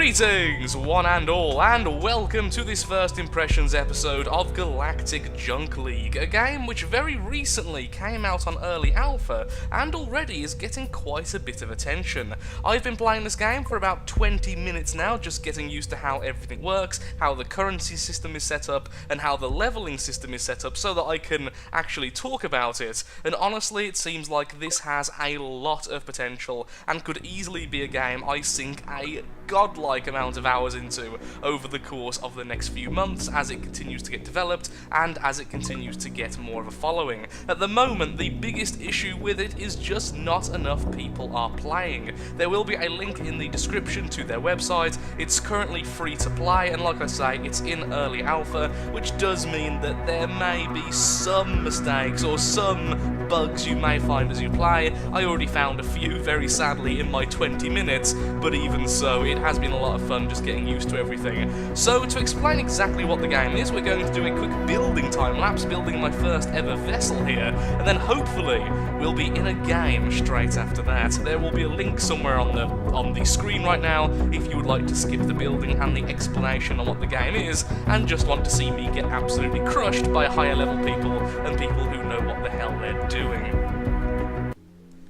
Greetings, one and all, and welcome to this first impressions episode of Galactic Junk League, a game which very recently came out on early alpha and already is getting quite a bit of attention. I've been playing this game for about 20 minutes now, just getting used to how everything works, how the currency system is set up, and how the leveling system is set up so that I can actually talk about it, and honestly it seems like this has a lot of potential and could easily be a game I sink a godlike amount of hours into over the course of the next few months as it continues to get developed and as it continues to get more of a following. At the moment, the biggest issue with it is just not enough people are playing. There will be a link in the description to their website. It's currently free to play, and like I say, it's in early alpha, which does mean that there may be some mistakes or some bugs you may find as you play. I already found a few, very sadly, in my 20 minutes, but even so, it has been a lot of fun just getting used to everything. So, to explain exactly what the game is, we're going to do a quick building time lapse, building my first ever vessel here, and then hopefully we'll be in a game straight after that. There will be a link somewhere on the screen right now if you would like to skip the building and the explanation on what the game is, and just want to see me get absolutely crushed by higher level people and people who know what the hell they're doing.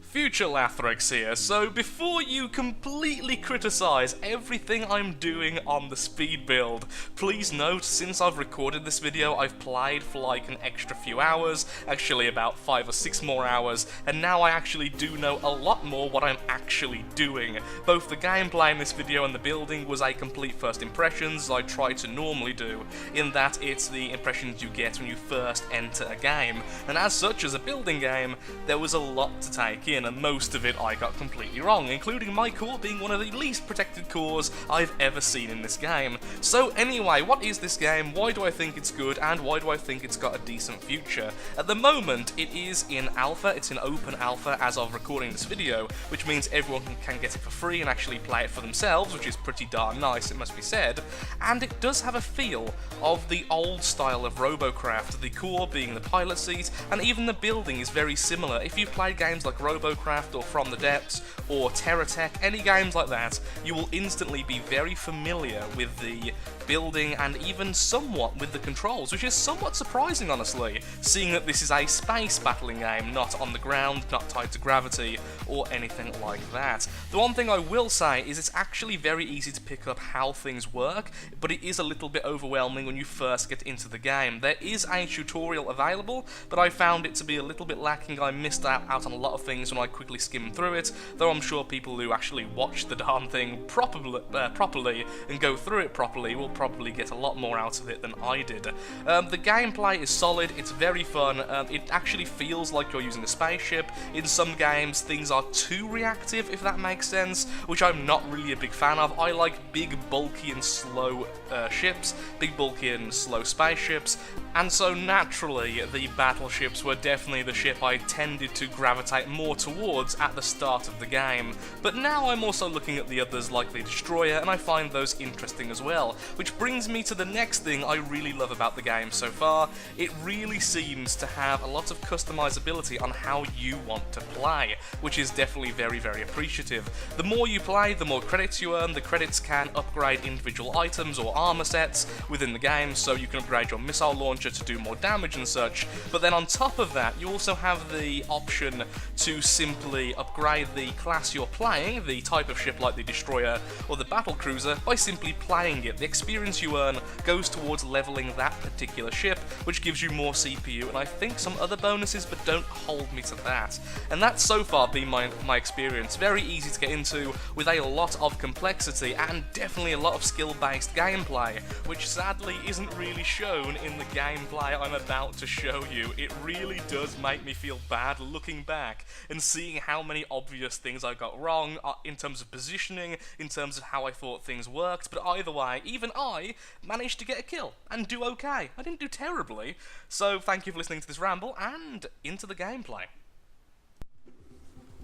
Future Lathrix here, so before you completely criticise everything I'm doing on the speed build, please note, since I've recorded this video, I've played for like an extra few hours, actually about 5 or 6 more hours, and now I actually do know a lot more what I'm actually doing. Both the gameplay in this video and the building was a complete first impressions, as I try to normally do, in that it's the impressions you get when you first enter a game, and as such, as a building game, there was a lot to take in, and most of it I got completely wrong, including my core being one of the least protected cores I've ever seen in this game. So anyway, what is this game, why do I think it's good, and why do I think it's got a decent future? At the moment, it is in alpha, it's in open alpha as of recording this video, which means everyone can get it for free and actually play it for themselves, which is pretty darn nice, it must be said, and it does have a feel of the old style of Robocraft, the core being the pilot seat, and even the building is very similar. If you've played games like Robocraft or From the Depths or Terratech, any games like that, you will instantly be very familiar with the building and even somewhat with the controls, which is somewhat surprising honestly, seeing that this is a space battling game, not on the ground, not tied to gravity or anything like that. The one thing I will say is it's actually very easy to pick up how things work, but it is a little bit overwhelming when you first get into the game. There is a tutorial available, but I found it to be a little bit lacking. I missed out on a lot of things when I quickly skimmed through it, though I'm sure people who actually watch the darn thing properly and go through it properly will probably get a lot more out of it than I did. The gameplay is solid, it's very fun, it actually feels like you're using a spaceship. In some games things are too reactive, if that makes sense, which I'm not really a big fan of. I like big, bulky and slow ships, big, bulky and slow spaceships, and so naturally the battleships were definitely the ship I tended to gravitate more towards at the start of the game. But now I'm also looking at the others like the Destroyer, and I find those interesting as well, which brings me to the next thing I really love about the game so far. It really seems to have a lot of customizability on how you want to play, which is definitely very, very appreciative. The more you play, the more credits you earn. The credits can upgrade individual items or armor sets within the game, so you can upgrade your missile launcher to do more damage and such, but then on top of that you also have the option to simply upgrade the class you're playing, the type of ship like the Destroyer or the Battlecruiser, by simply playing it. The experience you earn goes towards leveling that particular ship, which gives you more CPU and I think some other bonuses, but don't hold me to that. And that's so far been my experience. Very easy to get into, with a lot of complexity and definitely a lot of skill-based gameplay, which sadly isn't really shown in the gameplay I'm about to show you. It really does make me feel bad looking back and seeing how many obvious things I got wrong in terms of positioning, in terms of how I thought things worked, but either way, even I managed to get a kill and do okay. I didn't do terribly, so thank you for listening to this ramble, and into the gameplay.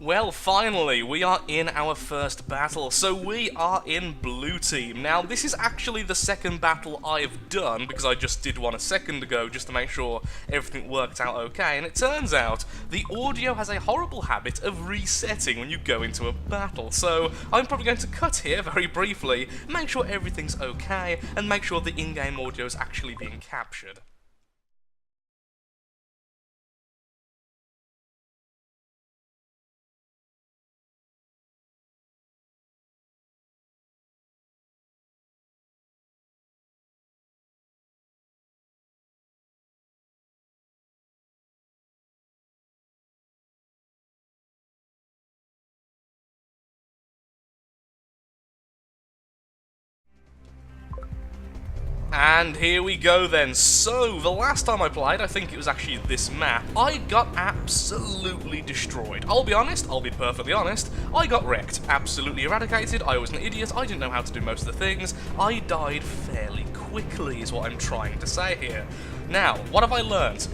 Well, finally, we are in our first battle, so we are in blue team. Now, this is actually the second battle I've done, because I just did one a second ago, just to make sure everything worked out okay, and it turns out the audio has a horrible habit of resetting when you go into a battle, so I'm probably going to cut here very briefly, make sure everything's okay, and make sure the in-game audio is actually being captured. And here we go then. So, the last time I played, I think it was actually this map, I got absolutely destroyed. I'll be honest, I'll be perfectly honest, I got wrecked, absolutely eradicated, I was an idiot, I didn't know how to do most of the things, I died fairly quickly is what I'm trying to say here. Now, what have I learned?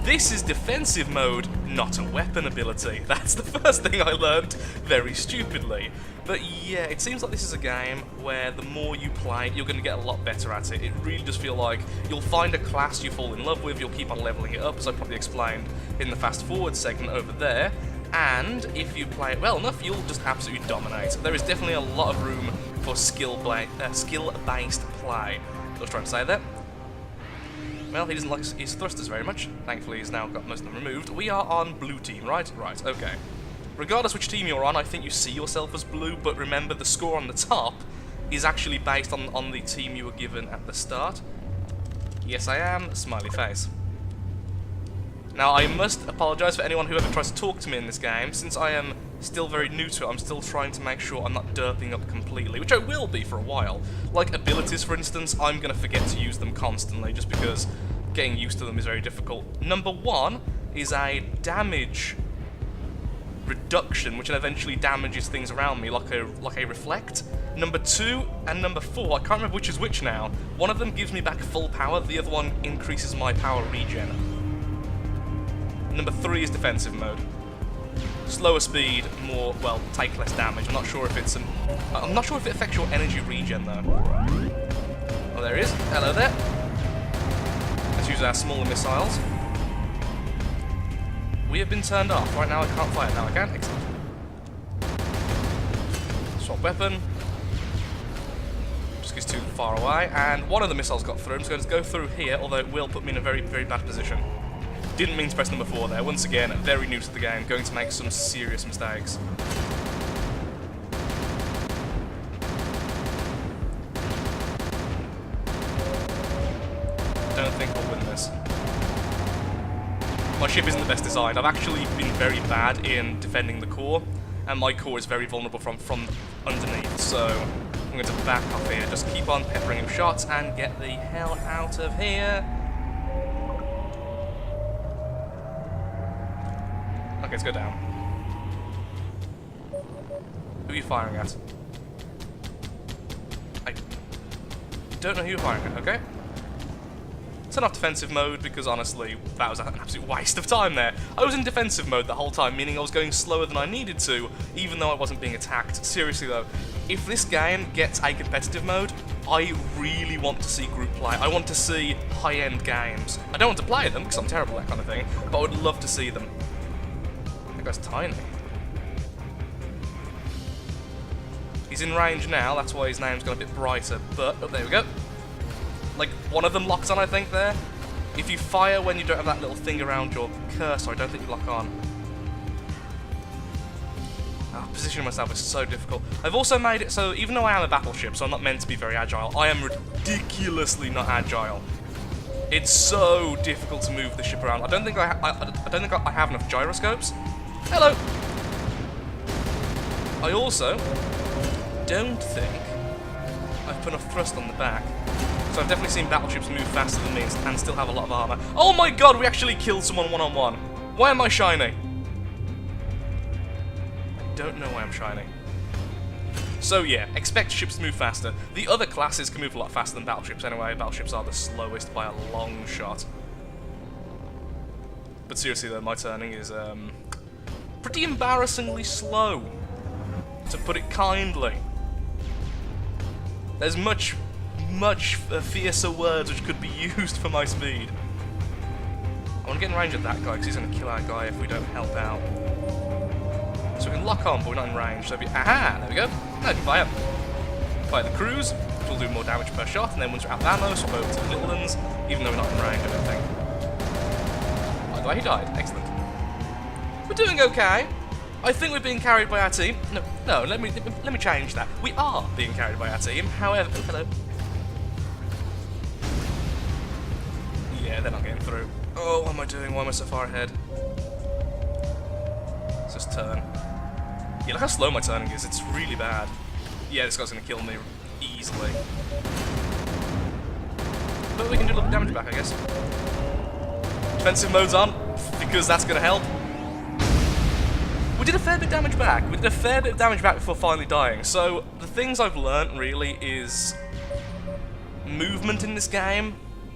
This is defensive mode, not a weapon ability. That's the first thing I learned, very stupidly. But yeah, it seems like this is a game where the more you play, you're going to get a lot better at it. It really does feel like you'll find a class you fall in love with, you'll keep on leveling it up, as I probably explained in the fast forward segment over there. And if you play it well enough, you'll just absolutely dominate. There is definitely a lot of room for skill-based play. I was trying to say that. Well, he doesn't like his thrusters very much. Thankfully, he's now got most of them removed. We are on blue team, right? Right, okay. Regardless which team you're on, I think you see yourself as blue, but remember the score on the top is actually based on the team you were given at the start. Yes, I am. Smiley face. Now, I must apologise for anyone who ever tries to talk to me in this game. Since I am still very new to it, I'm still trying to make sure I'm not derping up completely, which I will be for a while. Like abilities, for instance, I'm going to forget to use them constantly, just because getting used to them is very difficult. Number one is a damage reduction, which eventually damages things around me, like a reflect. Number 2 and number 4, I can't remember which is which now. One of them gives me back full power, the other one increases my power regen. Number 3 is defensive mode. Slower speed, more, well, take less damage. I'm not sure if it affects your energy regen though. Oh, there he is. Hello there. Let's use our smaller missiles. We have been turned off. Right now I can't fire. Now I can. Excellent. Swap weapon. Just gets too far away. And one of the missiles got through. I'm just going to go through here, although it will put me in a very, very bad position. Didn't mean to press number 4 there. Once again, very new to the game. Going to make some serious mistakes. Don't think we'll win this. My ship isn't the best designed. I've actually been very bad in defending the core, and my core is very vulnerable from underneath, so I'm going to back off here. Just keep on peppering him shots and get the hell out of here. Okay, let's go down. Who are you firing at? I don't know who you're firing at, okay? Turn off defensive mode, because honestly, that was an absolute waste of time there. I was in defensive mode the whole time, meaning I was going slower than I needed to, even though I wasn't being attacked. Seriously though, if this game gets a competitive mode, I really want to see group play. I want to see high-end games. I don't want to play them, because I'm terrible at that kind of thing, but I would love to see them. That guy's tiny. He's in range now, that's why his name's got a bit brighter, but, oh, there we go. Like, one of them locks on, I think, there. If you fire when you don't have that little thing around your cursor, I don't think you lock on. Positioning myself is so difficult. I've also made it so, even though I am a battleship, so I'm not meant to be very agile, I am ridiculously not agile. It's so difficult to move the ship around. I don't think I have enough gyroscopes. Hello! I also don't think I've put enough thrust on the back. So I've definitely seen battleships move faster than me and still have a lot of armor. Oh my god, we actually killed someone one-on-one. Why am I shiny? I don't know why I'm shiny. So yeah, expect ships to move faster. The other classes can move a lot faster than battleships anyway. Battleships are the slowest by a long shot. But seriously though, my turning is pretty embarrassingly slow, to put it kindly. There's much fiercer words which could be used for my speed. I want to get in range of that guy, because he's going to kill our guy if we don't help out. So we can lock on, but we're not in range. So aha, there we go. No, fire. Fire the cruise, which will do more damage per shot, and then once we're out of ammo, swap over to the little ones, even though we're not in range, I don't think. By the way, he died. Excellent. We're doing okay. I think we're being carried by our team. No, let me change that. We are being carried by our team. However, hello. Yeah, they're not getting through. Oh, what am I doing? Why am I so far ahead? Let's just turn. Yeah, look how slow my turning is. It's really bad. Yeah, this guy's gonna kill me easily. But we can do a little damage back, I guess. Defensive mode's on, because that's gonna help. We did a fair bit of damage back. We did a fair bit of damage back before finally dying. So, the things I've learnt, really, is movement in this game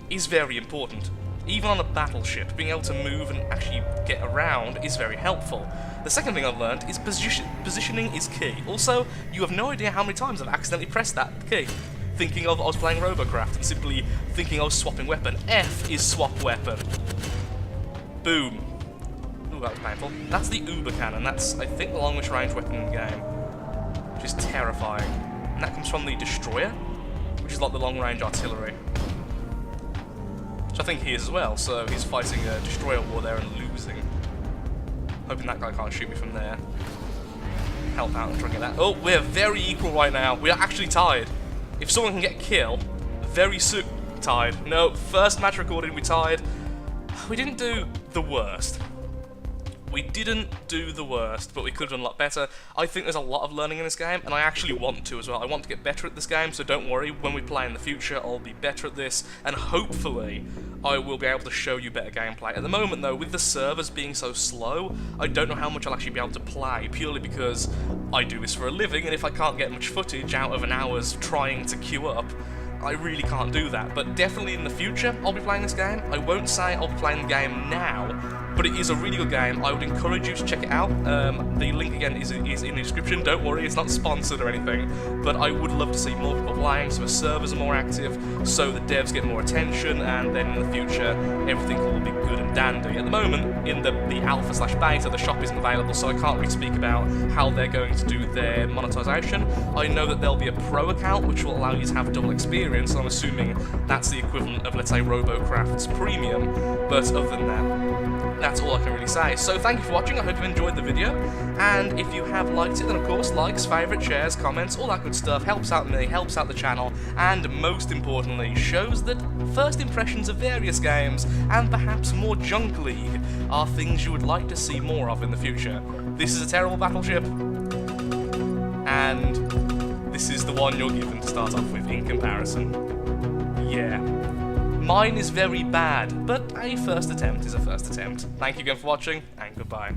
is very important. Even on a battleship, being able to move and actually get around is very helpful. The second thing I've learned is positioning is key. Also, you have no idea how many times I've accidentally pressed that key. Thinking of I was playing Robocraft and simply thinking I was swapping weapon. F is swap weapon. Boom. Ooh, that was painful. That's the Uber Cannon. That's, I think, the longest range weapon in the game. Which is terrifying. And that comes from the Destroyer, which is like the long range artillery. Which I think he is as well, so he's fighting a destroyer war there and losing. Hoping that guy can't shoot me from there. Help out and try and get that. Oh, we're very equal right now. We are actually tied. If someone can get a kill, very soon tied. No, first match recorded, we tied. We didn't do the worst. We didn't do the worst, but we could have done a lot better. I think there's a lot of learning in this game, and I actually want to as well. I want to get better at this game, so don't worry. When we play in the future, I'll be better at this, and hopefully I will be able to show you better gameplay. At the moment, though, with the servers being so slow, I don't know how much I'll actually be able to play, purely because I do this for a living, and if I can't get much footage out of an hour's trying to queue up, I really can't do that. But definitely in the future, I'll be playing this game. I won't say I'll be playing the game now, but it is a really good game. I would encourage you to check it out. The link again is in the description. Don't worry, it's not sponsored or anything, but I would love to see more people playing, so the servers are more active, so the devs get more attention, and then in the future everything will be good and dandy. At the moment, in the alpha/beta, the shop isn't available, so I can't really speak about how they're going to do their monetization. I know that there'll be a pro account which will allow you to have double experience, so I'm assuming that's the equivalent of, let's say, Robocraft's Premium, but other than that, that's all I can really say. So thank you for watching, I hope you enjoyed the video, and if you have liked it, then of course likes, favourites, shares, comments, all that good stuff helps out me, helps out the channel, and most importantly shows that first impressions of various games, and perhaps more Junk League, are things you would like to see more of in the future. This is a terrible battleship, and this is the one you're given to start off with in comparison. Yeah. Mine is very bad, but a first attempt is a first attempt. Thank you again for watching, and goodbye.